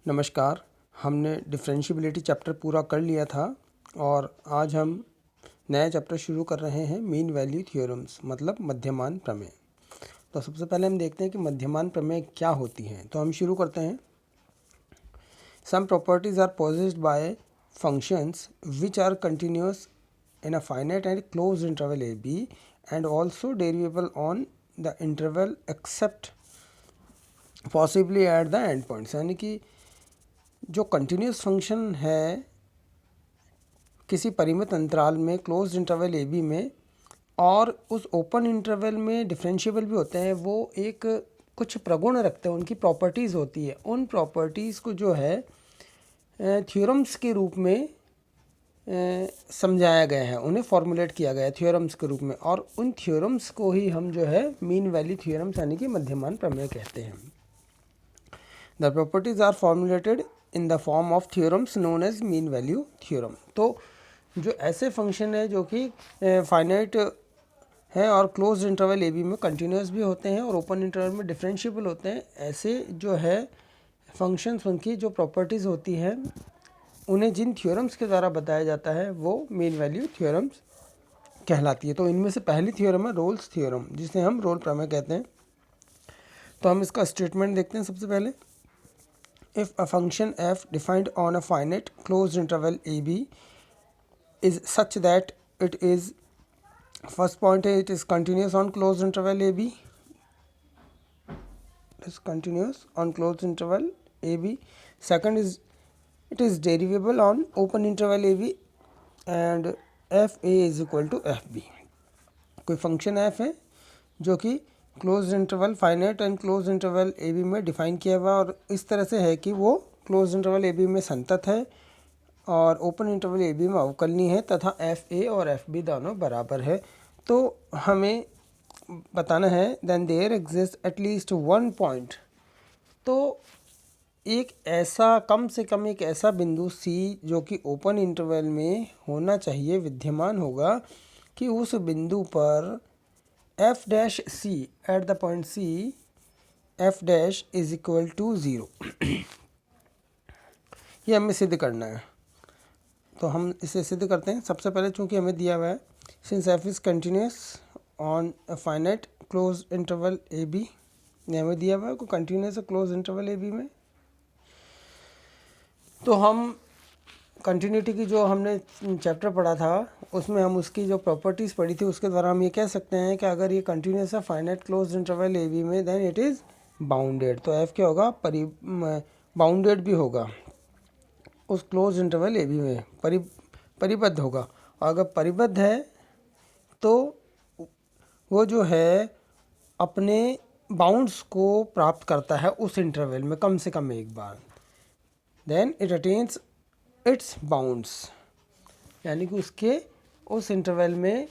नमस्कार। हमने differentiability chapter पूरा कर लिया था और आज हम नया चैप्टर शुरू कर रहे हैं मीन वैल्यू थ्योरम्स, मतलब मध्यमान प्रमेय। तो सबसे पहले हम देखते हैं कि मध्यमान प्रमेय क्या होती हैं। तो हम शुरू करते हैं। Some properties are possessed by functions which are continuous in a finite and close interval A B and also derivable on the interval except possibly at the end points. यानी कि जो कंटिन्यूस फंक्शन है किसी परिमित अंतराल में closed interval A B में और उस ओपन इंटरवल में डिफरेंशिएबल भी होते हैं, वो एक कुछ प्रगुण रखते हैं, उनकी प्रॉपर्टीज़ होती है। उन प्रॉपर्टीज़ को जो है थ्योरम्स के रूप में समझाया गया है, उन्हें फॉर्मुलेट किया गया है थ्योरम्स के रूप में, और उन थ्योरम्स को ही हम जो है मीन वैल्यू थ्योरम्स यानी कि मध्यमान प्रमेय कहते हैं। The properties are formulated in the form of theorems known as mean value theorem. तो जो ऐसे फंक्शन है जो कि फाइनाइट है और क्लोज इंटरवल ए बी में कंटिन्यूस भी होते हैं और ओपन इंटरवल में डिफरेंशिएबल होते हैं, ऐसे जो है फंक्शंस, उनकी जो प्रॉपर्टीज़ होती हैं उन्हें जिन थ्योरम्स के द्वारा बताया जाता है वो मीन वैल्यू थ्योरम्स कहलाती है। तो इनमें से पहली थ्योरम है रोल्स थ्योरम, जिसे हम रोल प्रमेय कहते हैं। तो हम इसका स्टेटमेंट देखते हैं। सबसे पहले, if a function f defined on a finite closed interval ab is such that it is, first point is it is continuous on closed interval ab, it is continuous on closed interval ab. Second is it is derivable on open interval ab and f a is equal to f b। कोई function f है जो कि close interval finite and close interval A B में define किया हुआ और इस तरह से है कि वो क्लोज इंटरवल ए बी में संतत है और ओपन इंटरवल ए बी में अवकलनीय है तथा एफ ए और एफ बी दोनों बराबर है। तो हमें बताना है then there exist at least one point. तो एक ऐसा, कम से कम एक ऐसा बिंदु सी जो कि ओपन इंटरवल में होना चाहिए, विद्यमान होगा, कि उस बिंदु पर f dash C at the point C f dash is equal to 0। ये हमें सिद्ध करना है। तो हम इसे सिद्ध करते हैं। सबसे पहले चूंकि हमें दिया हुआ है since f is continuous on a finite close interval A B, ये हमें दिया हुआ है को continuous close interval A B में, तो हम कंटिन्यूटी की जो हमने चैप्टर पढ़ा था उसमें हम उसकी जो प्रॉपर्टीज़ पढ़ी थी उसके द्वारा हम ये कह सकते हैं कि अगर ये कंटिन्यूस है finite closed interval A B में देन इट इज़ बाउंडेड। तो एफ क्या होगा, बाउंडेड भी होगा, उस क्लोज इंटरवल ए बी में परिबद्ध होगा। और अगर परिबद्ध है तो वो जो है अपने बाउंड्स को प्राप्त करता है उस इंटरवल में कम से कम एक बार, then it attains its bounds, यानी कि उसके उस इंटरवल में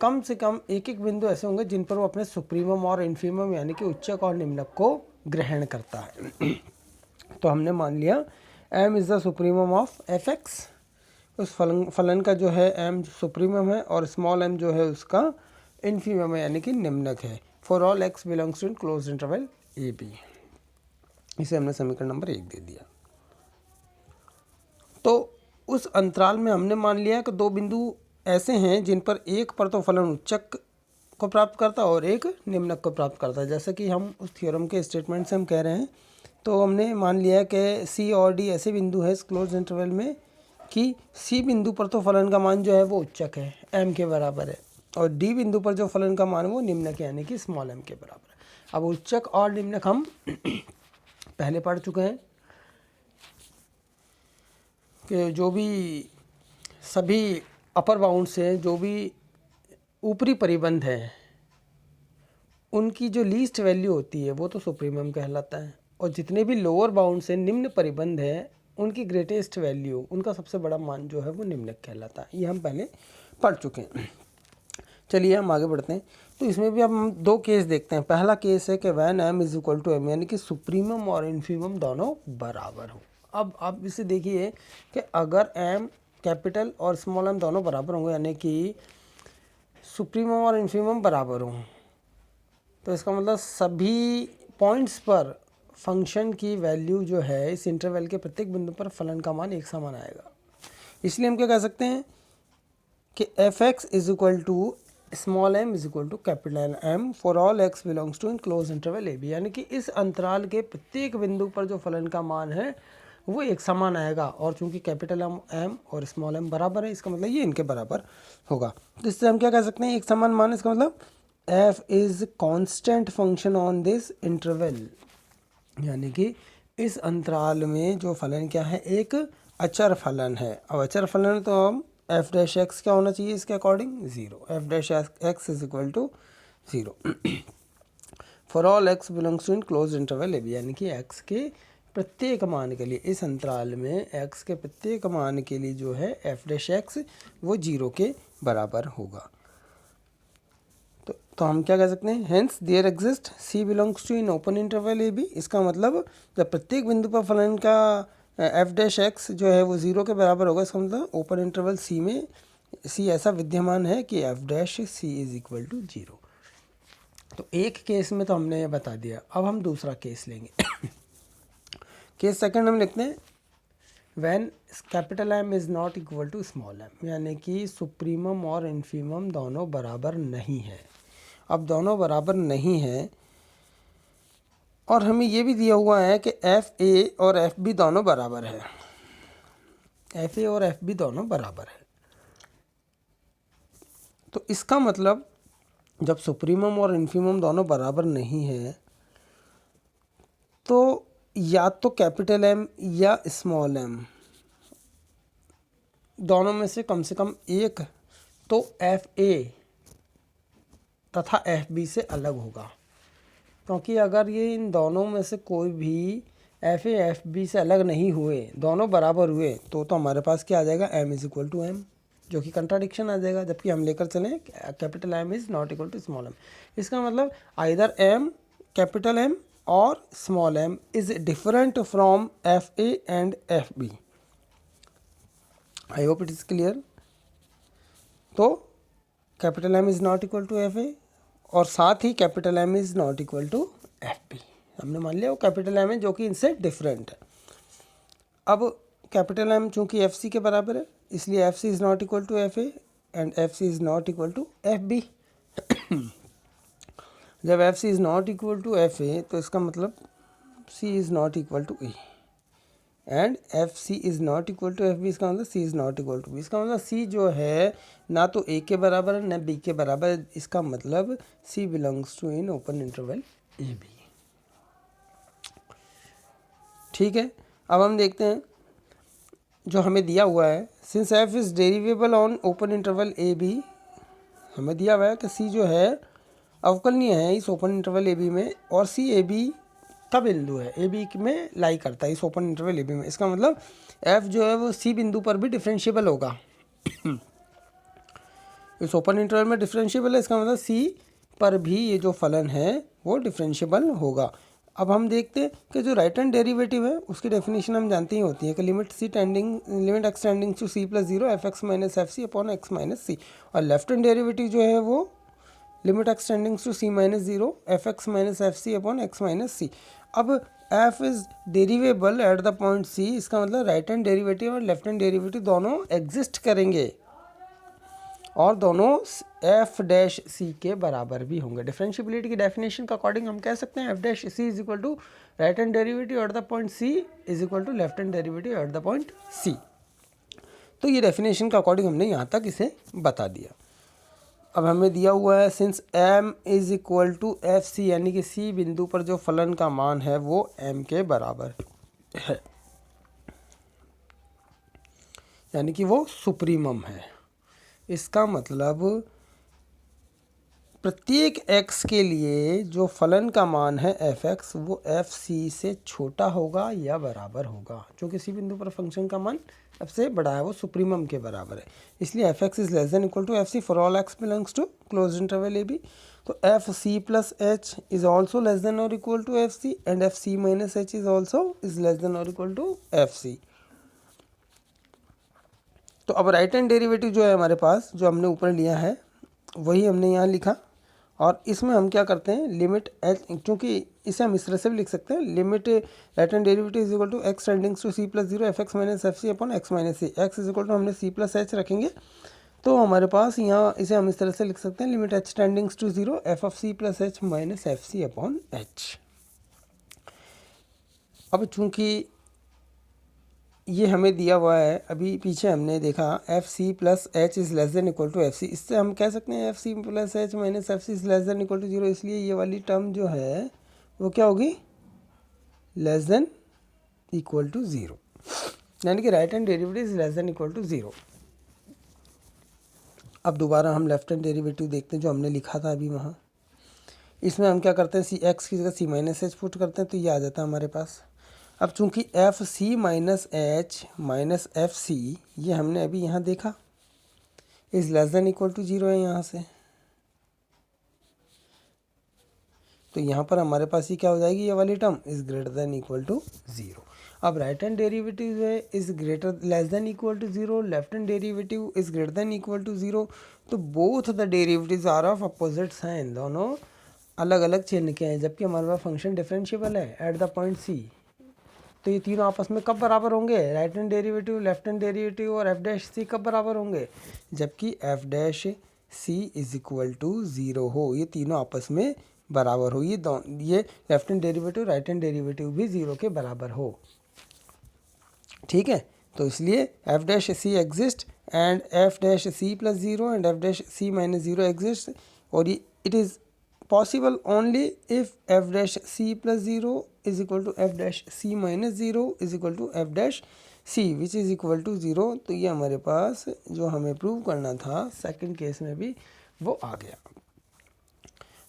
कम से कम एक एक बिंदु ऐसे होंगे जिन पर वो अपने सुप्रीमम और इन्फीमम यानी कि उच्चक और निम्नक को ग्रहण करता है। तो हमने मान लिया m is the supremum of F x, उस फलन का जो है m सुप्रीमम है और स्मॉल m जो है उसका इन्फीमम है यानी कि निम्नक है, for all x belongs to close interval A B. इसे हमने समीकरण नंबर 1 दे दिया। तो उस अंतराल में हमने मान लिया कि दो बिंदु ऐसे हैं जिन पर एक पर तो फलन उच्चक को प्राप्त करता है और एक निम्नक को प्राप्त करता है, जैसे कि हम उस थ्योरम के स्टेटमेंट से हम कह रहे हैं। तो हमने मान लिया कि सी और डी ऐसे बिंदु है इस क्लोज इंटरवल में कि सी बिंदु पर तो फलन का मान जो है वो उच्चक है, एम के बराबर है, और डी बिंदु पर जो फलन का मान वो निम्नक है यानी कि स्मॉल एम के बराबर है। अब उच्चक और निम्नक हम पहले पढ़ चुके हैं कि जो भी सभी अपर बाउंड्स हैं, जो भी ऊपरी परिबंध हैं, उनकी जो लीस्ट वैल्यू होती है वो तो सुप्रीमम कहलाता है, और जितने भी लोअर बाउंड्स हैं, निम्न परिबंध हैं, उनकी ग्रेटेस्ट वैल्यू, उनका सबसे बड़ा मान जो है वो निम्नक कहलाता है। ये हम पहले पढ़ चुके हैं। चलिए हम आगे बढ़ते हैं। तो इसमें भी हम दो केस देखते हैं। पहला केस है कि when M is equal to M, यानी कि सुप्रीमम और इन्फीमम दोनों बराबर हो। अब आप इसे देखिए कि अगर एम कैपिटल और स्मॉल एम दोनों बराबर होंगे, यानी कि सुप्रीमम और इन्फीमम बराबर हों, तो इसका मतलब सभी पॉइंट्स पर फंक्शन की वैल्यू जो है इस इंटरवल के प्रत्येक बिंदु पर फलन का मान एक समान आएगा। इसलिए हम क्या कह सकते हैं कि F X is equal to small M is equal to capital M for all X belongs to in close interval A B, यानी कि इस अंतराल के प्रत्येक बिंदु पर जो फलन का मान है वो एक समान आएगा। और चूंकि कैपिटल एम और स्मॉल एम बराबर है, इसका मतलब ये इनके बराबर होगा। तो इससे हम क्या कह सकते हैं, एक समान मान, इसका मतलब F is constant function on this interval, यानी कि इस अंतराल में जो फलन क्या है, एक अचर फलन है। अब अचर फलन है तो हम एफ डैश एक्स क्या होना चाहिए इसके according, zero. F dash X is equal to zero for all X belongs to in close interval A B, यानी कि एक्स के प्रत्येक मान के लिए, इस अंतराल में एक्स के प्रत्येक मान के लिए जो है एफ डैश एक्स वो जीरो के बराबर होगा। तो हम क्या कह सकते हैं, hence there exist C belongs to in open interval A B. इसका मतलब जब प्रत्येक बिंदु पर फलन का एफ डैश एक्स जो है वो ज़ीरो के बराबर होगा, इसका मतलब ओपन इंटरवल सी में सी ऐसा विद्यमान है कि F dash C is equal to zero. तो एक केस में तो हमने ये बता दिया। अब हम दूसरा केस लेंगे केस सेकंड हम लिखते हैं when capital M is not equal to small M, यानी कि सुप्रीमम और इन्फीमम दोनों बराबर नहीं है। अब दोनों बराबर नहीं है और हमें ये भी दिया हुआ है कि एफ ए और एफ बी दोनों बराबर है, एफ ए और एफ बी दोनों बराबर है। तो इसका मतलब जब सुप्रीमम और इन्फीमम दोनों बराबर नहीं है तो या तो कैपिटल एम या स्मॉल एम दोनों में से कम एक तो एफ ए तथा एफ बी से अलग होगा, क्योंकि अगर ये इन दोनों में से कोई भी एफ ए एफ बी से अलग नहीं हुए, दोनों बराबर हुए, तो हमारे पास क्या आ जाएगा, M is equal to M, जो कि कंट्राडिक्शन आ जाएगा। जबकि हम लेकर चलें capital M is not equal to small M, इसका मतलब आइदर एम कैपिटल एम और small M is different from F A and F B. I hope it is clear. तो capital M is not equal to F A और साथ ही capital M is not equal to F B, हमने मान लिया वो capital M है जो कि इनसे डिफरेंट है। अब कैपिटल एम चूँकि एफ सी के बराबर है, इसलिए F C is not equal to F A and F C is not equal to F B. जब F C is not equal to F A तो इसका मतलब C is not equal to A and F C is not equal to F B, इसका मतलब C is not equal to B. इसका मतलब सी जो है ना तो ए के बराबर है ना बी के बराबर है, इसका मतलब C belongs to in open interval A B. ठीक है, अब हम देखते हैं जो हमें दिया हुआ है, since F is derivable on open interval A B, हमें दिया हुआ है कि सी जो है अवकलनीय है इस ओपन इंटरवल ए बी में, और सी ए बी का बिंदु है, ए बी में लाई करता है इस ओपन इंटरवल ए बी में। इसका मतलब एफ जो है वो सी बिंदु पर भी डिफरेंशिएबल होगा। इस ओपन इंटरवल में डिफरेंशिएबल है, इसका मतलब सी पर भी ये जो फलन है वो डिफरेंशिएबल होगा। अब हम देखते हैं कि जो राइट हैंड डेरिवेटिव है उसकी डेफिनेशन हम जानते ही होती है कि limit X tending to C plus zero F X minus F C upon X minus C, और लेफ्ट हैंड डेरिवेटिव जो है वो limit X tending to C minus zero F X minus F C upon X minus C. अब F is derivable at the point C, इसका मतलब right hand derivative और left hand derivative दोनों exist करेंगे और दोनों एफ डैश सी के बराबर भी होंगे। डिफरेंशिएबिलिटी की डेफिनेशन के अकॉर्डिंग हम कह सकते हैं F dash C is equal to right hand derivative at the point C is equal to left hand derivative at the point C. तो ये डेफिनेशन के अकॉर्डिंग हमने यहाँ तक इसे बता दिया। अब हमें दिया हुआ है since M is equal to F C, यानी कि सी बिंदु पर जो फलन का मान है वो एम के बराबर है, यानी कि वो सुप्रीमम है। इसका मतलब प्रत्येक x के लिए जो फलन का मान है एफ एक्स वो एफ सी से छोटा होगा या बराबर होगा। जो किसी बिंदु पर फंक्शन का मान सबसे बड़ा है वो सुप्रीमम के बराबर है, इसलिए F X is less than equal to F C for all X belongs to close interval A B. तो F C plus H is also less than और equal to F C and F C minus H is also is less than और equal to F C. तो अब right hand derivative जो है हमारे पास जो हमने ऊपर लिया है वही हमने यहाँ लिखा, और इसमें हम क्या करते हैं, लिमिट एच, क्योंकि इसे हम इस तरह से भी लिख सकते हैं, limit right hand derivative is equal to X tendings to C plus zero F X minus F C upon X minus C. X is equal to हमने सी प्लस एच रखेंगे, तो हमारे पास यहाँ इसे हम इस तरह से लिख सकते हैं, limit H tendings to zero F of C plus H minus F C upon H. अब चूंकि ये हमें दिया हुआ है, अभी पीछे हमने देखा f C plus h is less than equal to F c, इससे हम कह सकते हैं f C plus H minus F C is less than equal to zero, इसलिए ये वाली टर्म जो है वो क्या होगी, less than equal to zero, यानी कि right hand derivative is less than equal to zero. अब दोबारा हम लेफ्ट हैंड डेरिवेटिव देखते हैं जो हमने लिखा था अभी वहाँ, इसमें हम क्या करते हैं, सी एक्स की जगह सी माइनस एच पुट करते हैं, तो ये आ जाता है हमारे पास। अब चूंकि एफ सी minus h minus F c ये हमने अभी यहाँ देखा is less than equal to zero है यहाँ से, तो यहाँ पर हमारे पास ये क्या हो जाएगी, ये वाली term is greater than equal to zero. अब राइट हैंड डेरिवेटिव है is greater less than equal to zero, left hand derivative is greater than equal to zero, तो both the derivatives are of opposite sign, दोनों अलग अलग चिन्ह के हैं, जबकि हमारे पास फंक्शन डिफरेंशिएबल है एट द पॉइंट सी। तो ये तीनों आपस में कब बराबर होंगे, right hand derivative, left hand derivative और एफ डैश सी कब बराबर होंगे, जबकि f dash C is equal to zero हो, ये तीनों आपस में बराबर हो, ये left hand derivative right hand derivative भी ज़ीरो के बराबर हो। ठीक है, तो इसलिए f dash c exist and f dash c plus zero and f dash c minus zero exist, और ये it is possible only if f dash c plus 0 is equal to f dash c minus 0 is equal to f dash c which is equal to 0। तो ये हमारे पास जो हमें prove करना था second case में भी वो आ गया।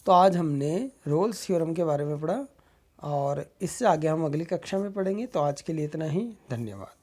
तो आज हमने रोल्स थ्योरम के बारे में पढ़ा और इससे आगे हम अगली कक्षा में पढ़ेंगे। तो आज के लिए इतना ही, धन्यवाद।